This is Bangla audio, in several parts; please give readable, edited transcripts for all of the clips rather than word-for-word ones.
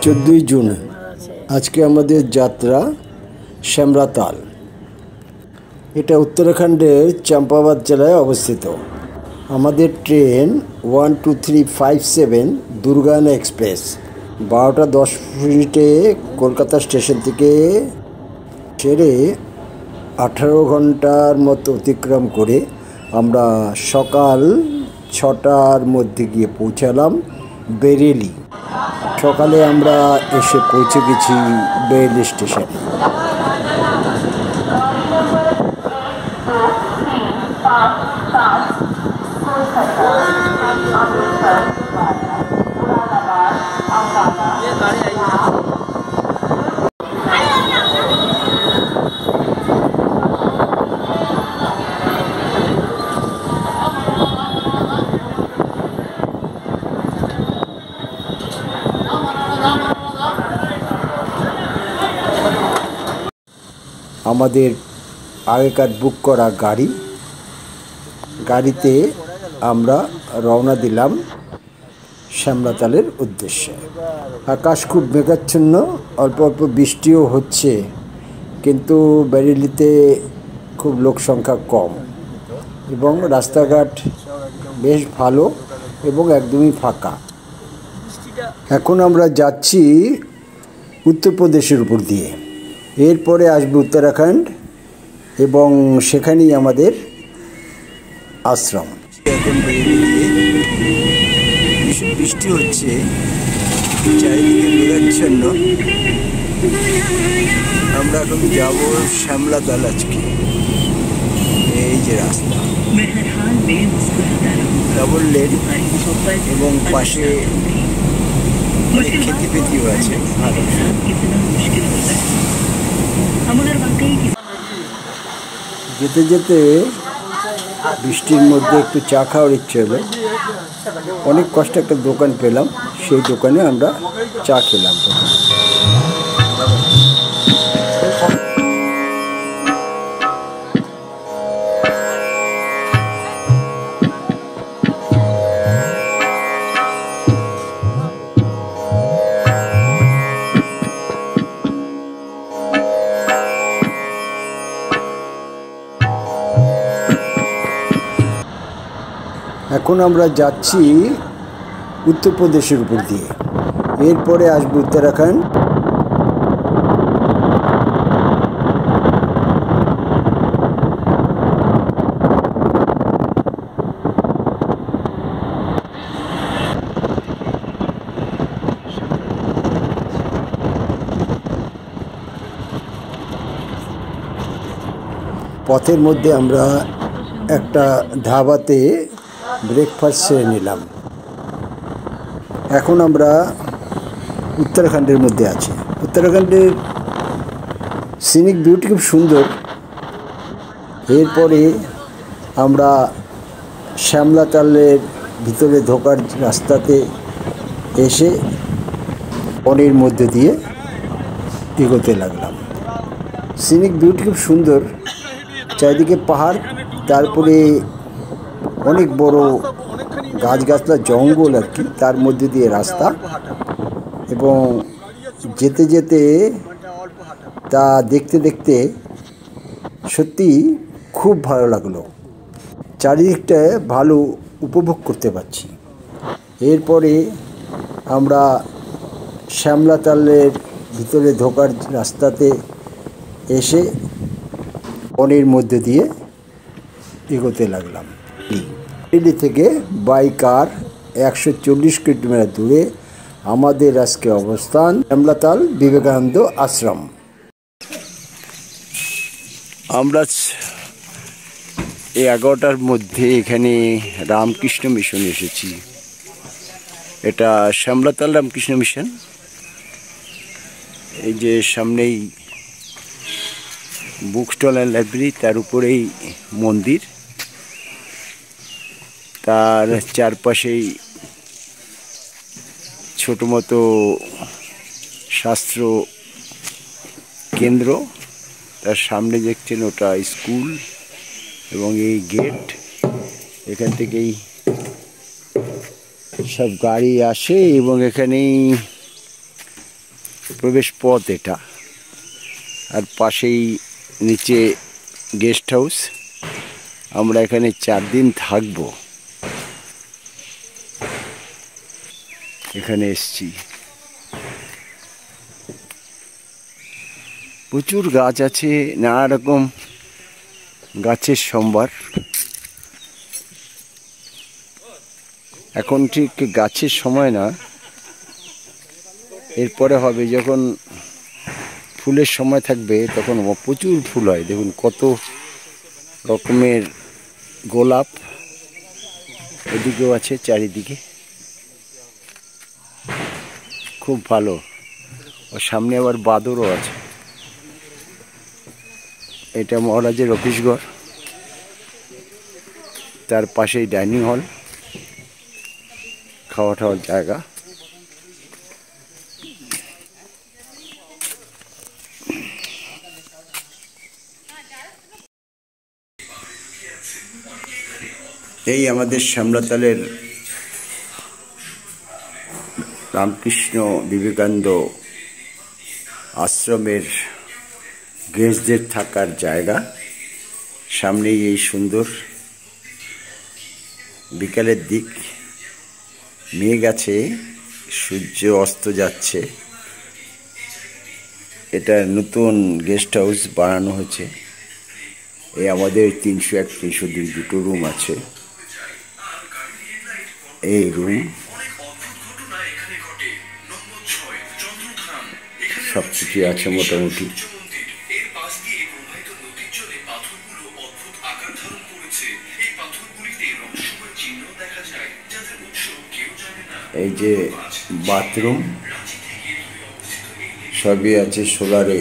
14ই জুন আজকে আমাদের যাত্রা শ্যামলাতাল। এটা উত্তরাখণ্ডের চম্পাবত জেলায় অবস্থিত। আমাদের ট্রেন 12357 দুর্গায়ন এক্সপ্রেস 12টা 10 কলকাতা স্টেশন থেকে ছেড়ে 18 ঘন্টার মতো অতিক্রম করে আমরা সকাল 6টার মধ্যে গিয়ে পৌঁছালাম বেরেলি। সকালে আমরা এসে পৌঁছে গেছি বেরেলি স্টেশনে। আমাদের আগেকার বুক করা গাড়িতে আমরা রওনা দিলাম শ্যামলাতালের উদ্দেশ্যে। আকাশ খুব মেঘাচ্ছন্ন, অল্প অল্প বৃষ্টিও হচ্ছে, কিন্তু বেরেলিতে খুব লোক সংখ্যা কম এবং রাস্তাঘাট বেশ ভালো এবং একদমই ফাঁকা। এখন আমরা যাচ্ছি উত্তরপ্রদেশের উপর দিয়ে, এরপরে আসবে উত্তরাখণ্ড এবং সেখানেই আমাদের আশ্রম। এখন বৃষ্টি হচ্ছে, চারিদিকে মেঘাচ্ছন্ন। আমরা এখন যাব শ্যামলাতাল। আজকে এই যে রাস্তা ডাবল লেন এবং পাশে অনেক খেতিপেতিও আছে। যেতে যেতে বৃষ্টির মধ্যে একটু চা খাওয়ার ইচ্ছে হলো। অনেক কষ্টে একটা দোকান পেলাম, সেই দোকানে আমরা চা খেলাম। এখন আমরা যাচ্ছি উত্তরপ্রদেশের উপর দিয়ে, এরপরে আসবে উত্তরাখণ্ড। পথের মধ্যে আমরা একটা ধাবাতে ব্রেকফাস্ট সেরে নিলাম। এখন আমরা উত্তরাখণ্ডের মধ্যে আছি। উত্তরাখণ্ডের সিনিক বিউটি খুব সুন্দর। এরপরে আমরা শ্যামলাতালের ভিতরে ঢোকার রাস্তাতে এসে বনের মধ্যে দিয়ে এগোতে লাগলাম। সিনিক বিউটি খুব সুন্দর, চারিদিকে পাহাড়, তারপরে অনেক বড় গাছগাছলা জঙ্গল আর কি, তার মধ্যে দিয়ে রাস্তা। এবং যেতে যেতে তা দেখতে দেখতে সত্যি খুব ভালো লাগলো, চারিদিকটা ভালো উপভোগ করতে পারছি। এরপরে আমরা শ্যামলাতালের ভিতরে ঢোকার রাস্তাতে এসে বনের মধ্যে দিয়ে এগোতে লাগলাম। দিল্লি থেকে বাই কার 140 কিলোমিটার দূরে আমাদের আজকে অবস্থান শ্যামলাতাল বিবেকানন্দ আশ্রম। আমরা এই 11টার মধ্যে এখানে রামকৃষ্ণ মিশন এসেছি। এটা শ্যামলাতাল রামকৃষ্ণ মিশন। এই যে সামনেই বুক স্টল অ্যান্ড লাইব্রেরি, তার উপরেই মন্দির, তার চারপাশেই ছোটো মতো শাস্ত্র কেন্দ্র, তার সামনে দেখছেন ওটা স্কুল এবং এই গেট। এখান থেকেই সব গাড়ি আসে এবং এখানেই প্রবেশ পথ এটা। আর পাশেই নিচে গেস্ট হাউস। আমরা এখানে 4 দিন থাকবো। এখানে এসছি, প্রচুর গাছ আছে, নানা রকম গাছের সম্ভার। এখন ঠিক গাছের সময় না, এরপরে হবে যখন ফুলের সময় থাকবে, তখন প্রচুর ফুল হয়। দেখুন কত রকমের গোলাপ, এদিকেও আছে চারিদিকে, খুব ভালো। ও সামনে আবার বাদরও আছে। এটা মহারাজের অফিস ঘর, তার পাশেই ডাইনিং হল, খাওয়া টাওয়ার জায়গা। এই আমাদের শ্যামলাতালের রামকৃষ্ণ বিবেকানন্দ আশ্রমের গেস্টদের থাকার জায়গা। সামনেই এই সুন্দর বিকালের দিক, মেঘ আছে, সূর্য অস্ত যাচ্ছে। এটা নতুন গেস্ট হাউস বানানো হয়েছে। এই আমাদের 301, 302 দুটো রুম আছে। এই রুম সব কিছু আছে মোটামুটি। এই যে বাথরুম সবই আছে সোলারে,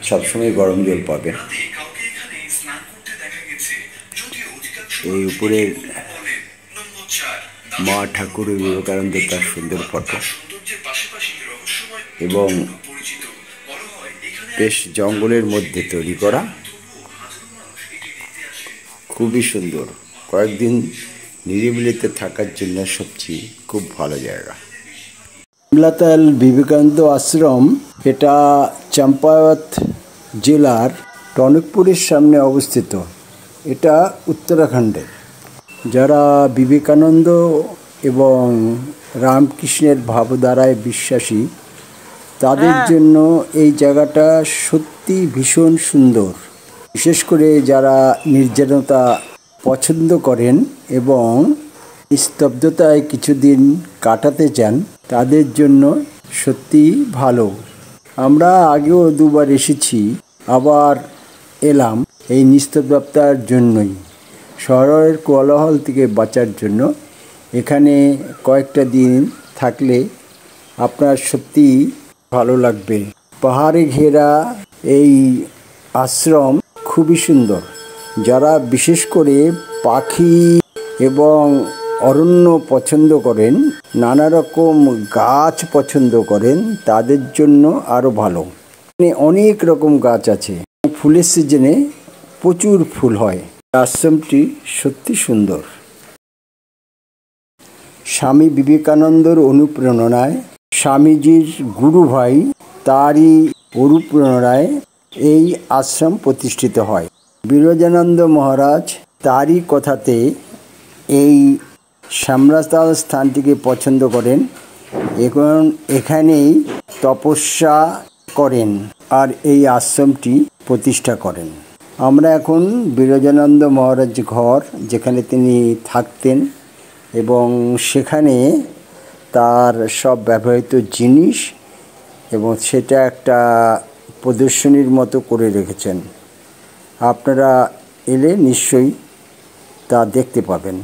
সবসময় গরম জল পাবে। এই উপরে মা ঠাকুর বিবেকানন্দ, তার সুন্দর ফটো, এবং বেশ জঙ্গলের মধ্যে তৈরি করা, খুবই সুন্দর। কয়েকদিন নিরিবিলিতে থাকার জন্য সবচেয়ে খুব ভালো জায়গা। শ্যামলাতাল বিবেকানন্দ আশ্রম, এটা চম্পাওয়াত জেলার টনকপুরের সামনে অবস্থিত। এটা উত্তরাখণ্ডে। যারা বিবেকানন্দ এবং রামকৃষ্ণের ভাবধারায় বিশ্বাসী, তাদের জন্য এই জায়গাটা সত্যি ভীষণ সুন্দর। বিশেষ করে যারা নির্জনতা পছন্দ করেন এবং নিস্তব্ধতায় কিছুদিন কাটাতে চান, তাদের জন্য সত্যি ভালো। আমরা আগেও 2বার এসেছি, আবার এলাম এই নিস্তব্ধতার জন্যই। শহরের কোলাহল থেকে বাঁচার জন্য এখানে কয়েকটা দিন থাকলে আপনার সত্যি ভালো লাগবে। পাহাড়ে ঘেরা এই আশ্রম খুবই সুন্দর। যারা বিশেষ করে পাখি এবং অরণ্য পছন্দ করেন, নানা রকম গাছ পছন্দ করেন, তাদের জন্য আরও ভালো। এখানে অনেক রকম গাছ আছে। ফুলের সিজনে প্রচুর ফুল হয়। আশ্রমটি সত্যি সুন্দর। স্বামী বিবেকানন্দর অনুপ্রেরণায়, স্বামীজির গুরু ভাই তারই অনুপ্রেরণায় এই আশ্রম প্রতিষ্ঠিত হয়। বিরজানন্দ মহারাজ তারই কথাতে এই শ্যামলাতাল স্থানটিকে পছন্দ করেন, এখন এখানেই তপস্যা করেন আর এই আশ্রমটি প্রতিষ্ঠা করেন। আমরা এখন বিরজানন্দ মহারাজ ঘর, যেখানে তিনি থাকতেন, এবং সেখানে তার সব ব্যবহৃত জিনিস, এবং সেটা একটা প্রদর্শনীর মতো করে রেখেছেন। আপনারা এলে নিশ্চয়ই তা দেখতে পাবেন।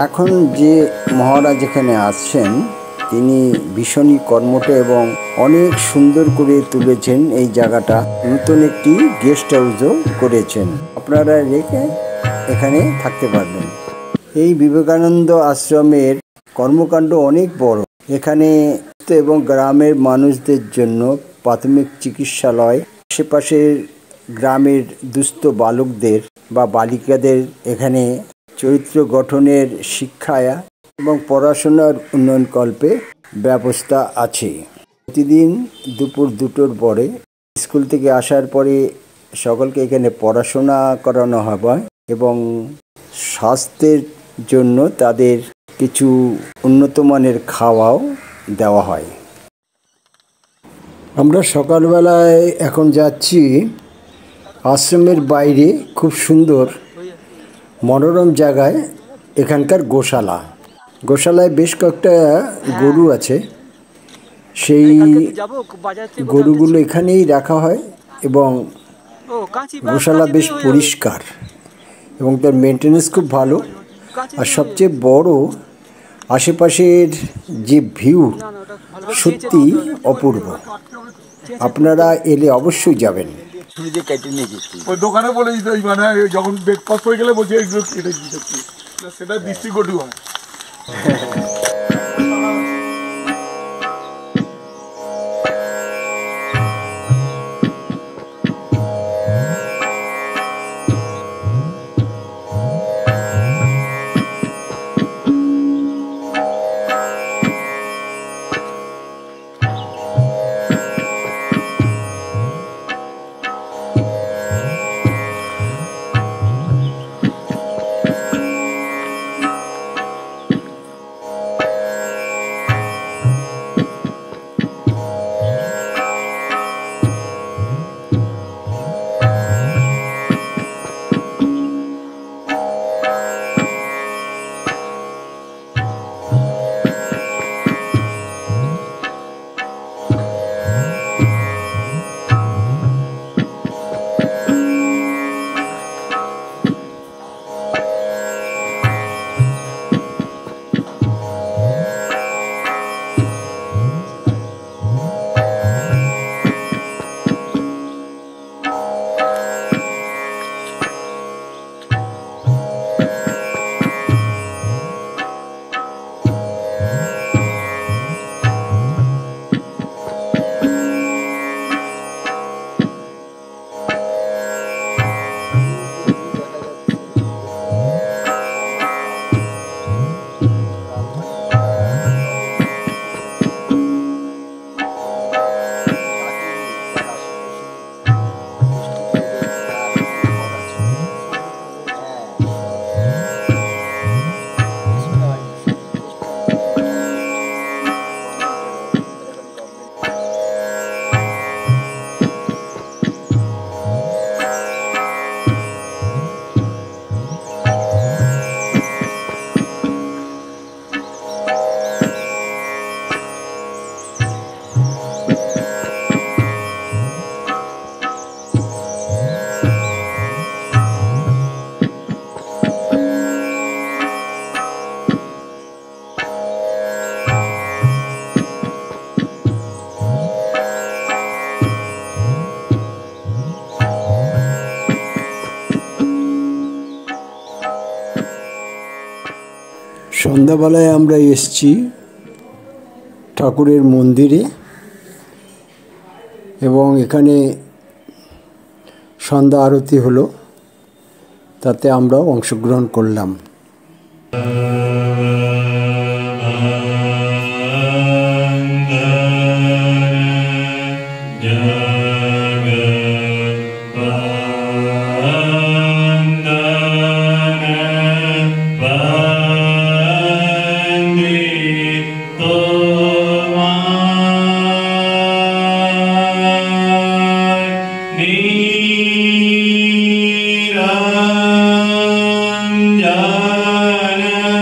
এখন যে মহারাজ এখানে আসছেন তিনি ভীষণই কর্মঠ এবং অনেক সুন্দর করে তুলেছেন এই জায়গাটা। নতুন একটি গেস্ট হাউসও করেছেন, আপনারা রেখে এখানে থাকতে পারবেন। এই বিবেকানন্দ আশ্রমের কর্মকাণ্ড অনেক বড়। এখানে এবং গ্রামের মানুষদের জন্য প্রাথমিক চিকিৎসালয়, আশেপাশের গ্রামের দুস্থ বালকদের বা বালিকাদের এখানে চরিত্র গঠনের শিক্ষা এবং পড়াশোনার উন্নয়নকল্পে ব্যবস্থা আছে। প্রতিদিন দুপুর 2টোর পরে স্কুল থেকে আসার পরে সকলকে এখানে পড়াশোনা করানো হয় এবং স্বাস্থ্যের জন্য তাদের কিছু উন্নত মানের খাওয়াও দেওয়া হয়। আমরা সকালবেলায় এখন যাচ্ছি আশ্রমের বাইরে, খুব সুন্দর মনোরম জায়গায় এখানকার গোশালায় বেশ কয়েকটা গরু আছে। সেই গরুগুলো এখানেই রাখা হয় এবং গোশালা বেশ পরিষ্কার এবং তার মেনটেন্যান্স খুব ভালো। আর সবচেয়ে বড়, আশেপাশের যে ভিউ সত্যি অপূর্ব, আপনারা এলে অবশ্যই যাবেন। ওই দোকানে বলে দিতে, মানে যখন ব্রেকফাস্ট হয়ে গেলে বলছে এইগুলো কেটে দিতে, সেটা ডিস্ট্রিবিউটিভ হয়। সন্ধ্যাবেলায় আমরা এসেছি ঠাকুরের মন্দিরে এবং এখানে সন্ধ্যা আরতি হলো, তাতে আমরাও অংশগ্রহণ করলাম। Niranjana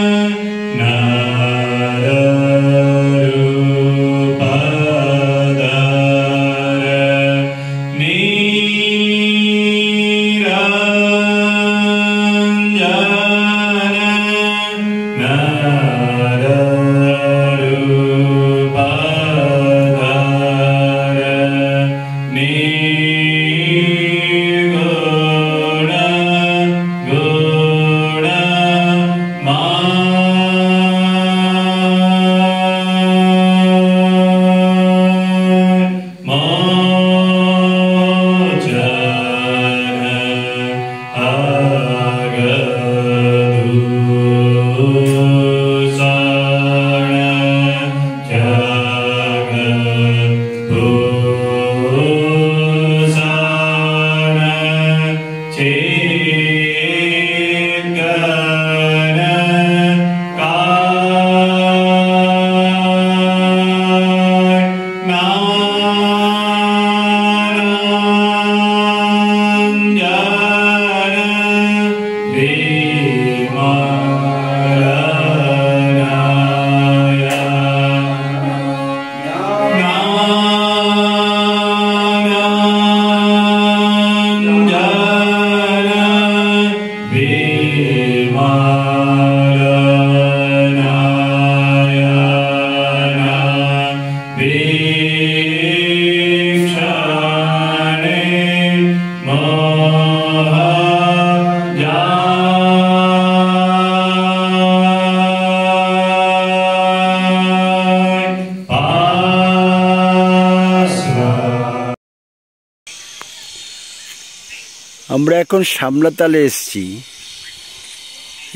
আমরা এখন শামলাতালে এসেছি।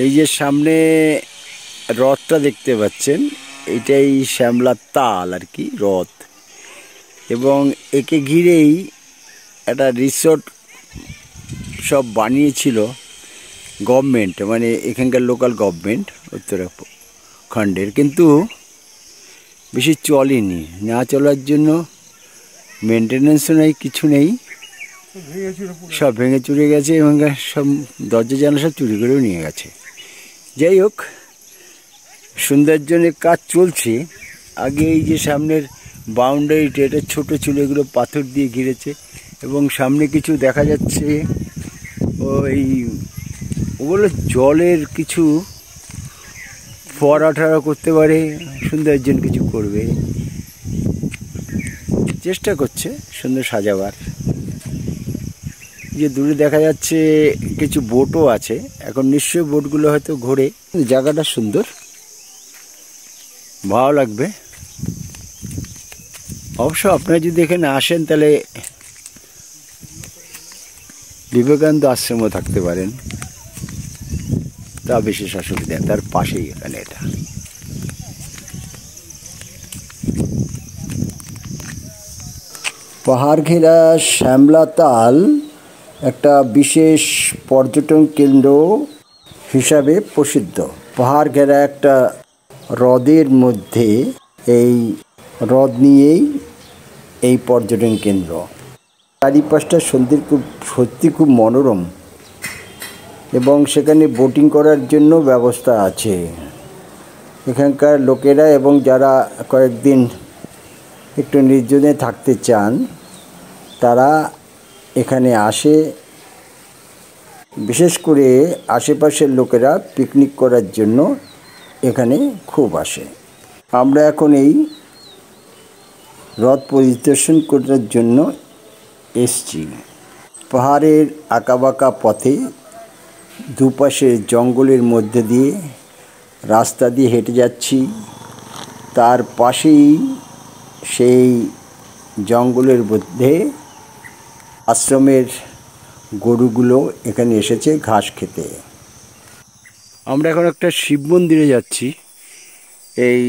এই যে সামনে হ্রদটা দেখতে পাচ্ছেন, এটাই শ্যামলা তাল আর কি, হ্রদ। এবং একে ঘিরেই একটা রিসোর্ট সব বানিয়েছিল গভর্নমেন্ট, মানে এখানকার লোকাল গভর্নমেন্ট উত্তরাখণ্ডের, কিন্তু বেশি চলেনি। না চলার জন্য মেনটেন্যান্সও নেই, কিছু নেই, সব ভেঙে চুরে গেছে এবং সব দরজা জানলা সব চুরি করেও নিয়ে গেছে। যাই হোক, সৌন্দর্যের কাজ চলছে। আগে এই যে সামনের বাউন্ডারিটা, এটা ছোটো ছিল, এগুলো পাথর দিয়ে ঘিরেছে এবং সামনে কিছু দেখা যাচ্ছে ওগুলো জলের কিছু ফোয়ারা ঠারা করতে পারে, সৌন্দর্যের কিছু করবে, চেষ্টা করছে সুন্দর সাজাবার। যে দূরে দেখা যাচ্ছে কিছু বোটও আছে, এখন নিশ্চয়ই বোটগুলো হয়তো ঘোরে। জায়গাটা সুন্দর, ভালো লাগবে। অবশ্য আপনারা যদি এখানে আসেন তাহলে বিবেকানন্দ আশ্রমও থাকতে পারেন, তা বিশেষ অসুবিধা, তার পাশেই এখানে এটা। পাহাড় ঘেরা শ্যামলাতাল একটা বিশেষ পর্যটন কেন্দ্র হিসাবে প্রসিদ্ধ। পাহাড় ঘেরা একটা হ্রদের মধ্যে, এই হ্রদ নিয়েই এই পর্যটন কেন্দ্র। চারিপাশটা সত্যি খুব মনোরম এবং সেখানে বোটিং করার জন্য ব্যবস্থা আছে। এখানকার লোকেরা এবং যারা কয়েকদিন একটু নির্জনে থাকতে চান তারা এখানে আসে। বিশেষ করে আশেপাশের লোকেরা পিকনিক করার জন্য এখানে খুব আসে। আমরা এখন এই হ্রদ পরিদর্শন করার জন্য এসছি। পাহাড়ের আঁকাবাঁকা পথে দুপাশে জঙ্গলের মধ্যে দিয়ে রাস্তা দিয়ে হেঁটে যাচ্ছি। তার পাশেই সেই জঙ্গলের মধ্যে আশ্রমের গরুগুলো এখানে এসেছে ঘাস খেতে। আমরা এখন একটা শিব মন্দিরে যাচ্ছি, এই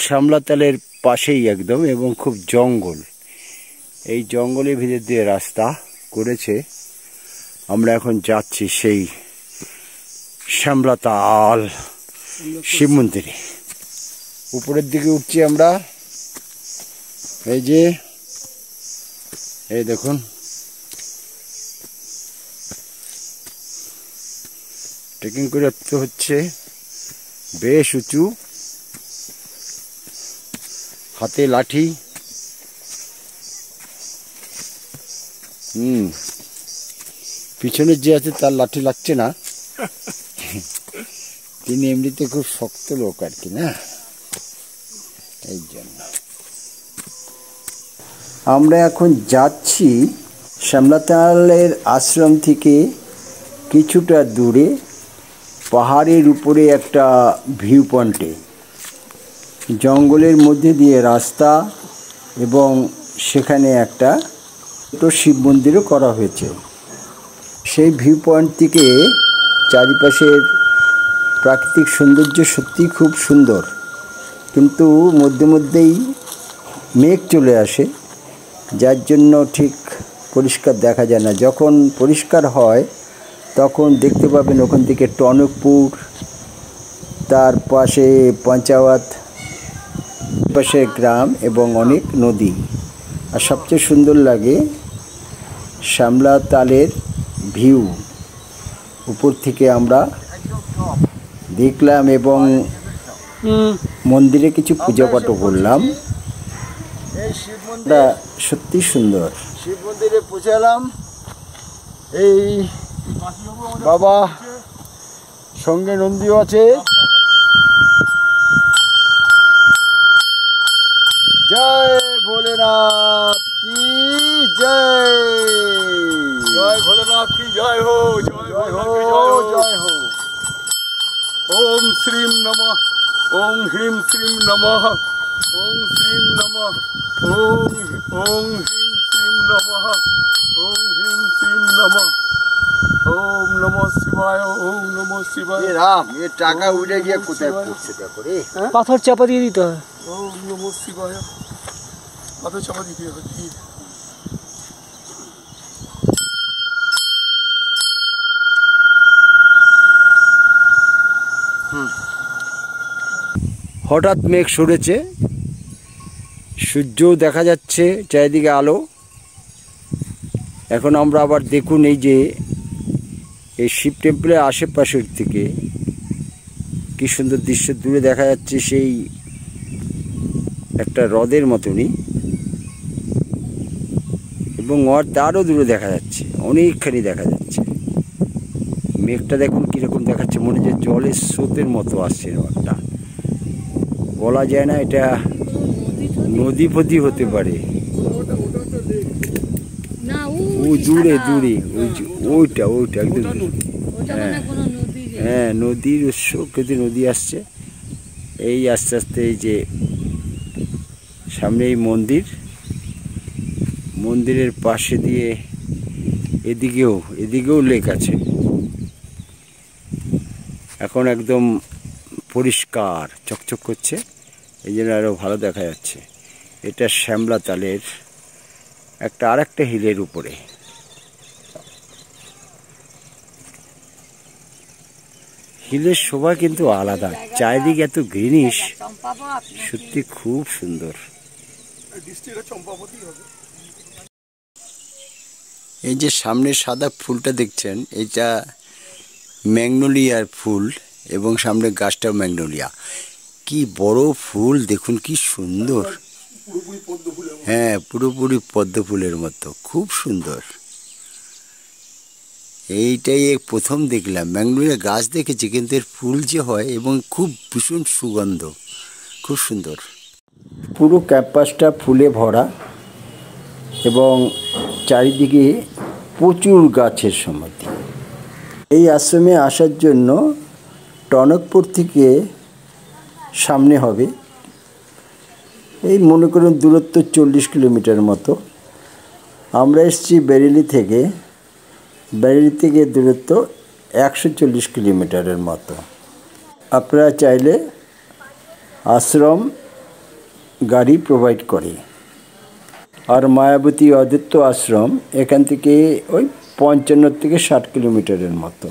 শ্যামলাতালের পাশেই একদম, এবং খুব জঙ্গল। এই জঙ্গলের ভিতর দিয়ে রাস্তা করেছে। আমরা এখন যাচ্ছি সেই শ্যামলাতাল শিব মন্দিরে। উপরের দিকে উঠছি আমরা। এই দেখুন, ট্রেকিং করে উঠতে হচ্ছে, বেশ উঁচু, হাতে লাঠি। পিছনের যে আছে তার লাঠি লাগছে না, তিনি এমনিতে খুব শক্ত লোক আর কি, না, এই জন্য। আমরা এখন যাচ্ছি শ্যামলাতালের আশ্রম থেকে কিছুটা দূরে পাহাড়ের উপরে একটা ভিউ পয়েন্টে। জঙ্গলের মধ্যে দিয়ে রাস্তা এবং সেখানে একটা ছোটো শিব মন্দিরও করা হয়েছে। সেই ভিউ পয়েন্ট থেকে চারিপাশের প্রাকৃতিক সৌন্দর্য সত্যিই খুব সুন্দর, কিন্তু মধ্যে মধ্যেই মেঘ চলে আসে, যার জন্য ঠিক পরিষ্কার দেখা যায় না। যখন পরিষ্কার হয় তখন দেখতে পাবেন ওখান থেকে টনকপুর, তার পাশে পঞ্চাওয়াত, পাশে গ্রাম এবং অনেক নদী। আর সবচেয়ে সুন্দর লাগে শ্যামলাতালের ভিউ। উপর থেকে আমরা দেখলাম এবং মন্দিরে কিছু পূজা পাঠও করলাম। এই শিব মন্দিরটা সত্যি সুন্দর। শিব মন্দিরে পৌঁছালাম। এই বাবা সঙ্গে নন্দীও আছে। জয় ভোলেনাথ কি জয়। জয় ভোলেনাথ কি জয় হো, জয় জয় ভোলেনাথ হো কি জয় হো। জয় হো। ওম শ্রীম নমঃ, ওম হ্রিম শ্রীম নমঃ, ওম শ্রীম নমঃ, ওম ওম হ্রিম শ্রীম নমঃ, ওম হ্রিম শ্রীম নমঃ, ওম নমঃ শিবায়, ওম নমঃ শিবায়। এ রাম, এ টাকা উঠে গিয়ে কোথায় পড়ছে দেখো রে। পাথর চাপা দিয়ে দিতে হয়। ওম নমঃ শিবায়। কত চাপা দিতে হবে কি? হঠাৎ মেঘ সরেছে, সূর্যও দেখা যাচ্ছে, চারিদিকে আলো। এখন আমরা আবার দেখুন এই যে এই শিব টেম্পলের আশেপাশের থেকে কি সুন্দর দৃশ্য দূরে দেখা যাচ্ছে, সেই একটা হ্রদের মতনই, এবং তারও দূরে দেখা যাচ্ছে, অনেকখানি দেখা যাচ্ছে। মেঘটা দেখুন কীরকম দেখাচ্ছে, মনে হচ্ছে জলের স্রোতের মতো আসছে একটা, বলা যায় না এটা নদী ফদী হতে পারে। ও দূরে দূরে ওইটা একদম হ্যাঁ হ্যাঁ, নদীর উৎস, কিন্তু নদী আসছে এই আস্তে আস্তে। এই যে সামনে এই মন্দিরের পাশে দিয়ে এদিকেও লেক আছে। এখন একদম পরিষ্কার চকচক করছে, এই জন্য আরও ভালো দেখা যাচ্ছে। এটা শ্যামলা তালের আরেকটা হিলের উপরে। হিলের শোভা কিন্তু আলাদা, চারিদিকে এত গ্রিনিশ, সত্যি খুব সুন্দর। এই যে সামনে সাদা ফুলটা দেখছেন, এটা ম্যাগনোলিয়ার ফুল, এবং সামনে গাছটাও ম্যাগনোলিয়া। কি বড় ফুল দেখুন, কি সুন্দর। হ্যাঁ, পুরোপুরি পদ্ম ফুলের মতো, খুব সুন্দর। এইটাই প্রথম দেখলাম, ম্যাগনোলিয়া গাছ দেখেছি, কিন্তু এর ফুল যে হয়, এবং খুব ভীষণ সুগন্ধ, খুব সুন্দর। পুরো ক্যাম্পাসটা ফুলে ভরা, এবং চারিদিকে প্রচুর গাছের সমাধি। এই আশ্রমে আসার জন্য টনকপুর থেকে সামনে হবে, এই মনে করুন দূরত্ব 40 কিলোমিটার মতো। আমরা এসেছি বেরেলি থেকে দূরত্ব 140 কিলোমিটারের মতো। আপনারা চাইলে আশ্রম গাড়ি প্রোভাইড করে। আর মায়াবতী অদ্বৈত আশ্রম এখান থেকে ওই 55 থেকে 60 কিলোমিটারের মতো।